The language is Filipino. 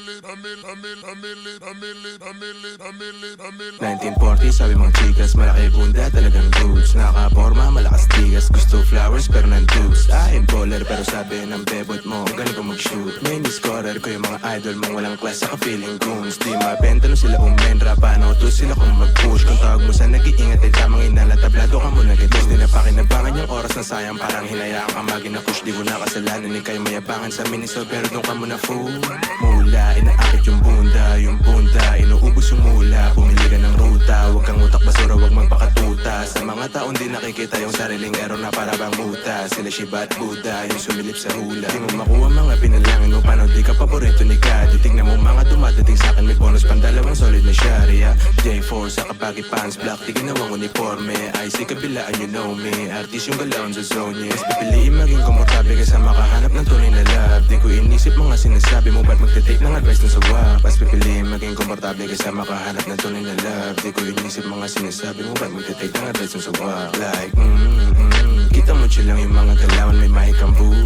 1940 sabi mga chikas, malaki bunda talagang goods. Nakaporma, malakas tigas, gusto flowers pero nandus. I'm baller pero sabi ng bebot mo, galing ko mag-shoot. Main scorer ko yung mga idol mong walang class, saka feeling goons. Di mabenta no sila umenra, paano to sila kung mag-push. Kung tawag mo sa nag-iingat ay tamang inala, tablado ka mo nag-guess. Di napakinabangan yung oras na sayang, parang hinayaan ka magina-push. Di ko na kasalanan, ni kayo mayabangan sa miniso, pero doon ka muna fool. Mula, inaakit yung bunda, inuubos yung mula. Pumili ka ng ruta, huwag kang utak basura, huwag magpakatuta. Sa mga taon di nakikita yung sariling error na para bang muta. Sila Shiba at Buddha, yung sumilip sa hula. Di mo makuha mga pinalangin mo, paano di ka paborito ni God. Tignan mo mga dumadating sa'kin, may bonus pang dalawang solid na sharia. J4 sa kabagi pants, black, di ginawang uniforme. IC kabilaan, you know me, artist yung galaon sa zone, yes. Pipiliin maging komportable kaysa makahanap ng tunay na love. Di ko inisip mga sinasabi mo, ba't magte-take ng advice na sawa. Pas pipiliin maging komportable kaysa makahanap ng tunay na love. Di ko inisip mga sinasabi mo, ba't magte-take ng advice na sawa. Like, kita mo chill lang yung mga galawan, may mahikang buhay.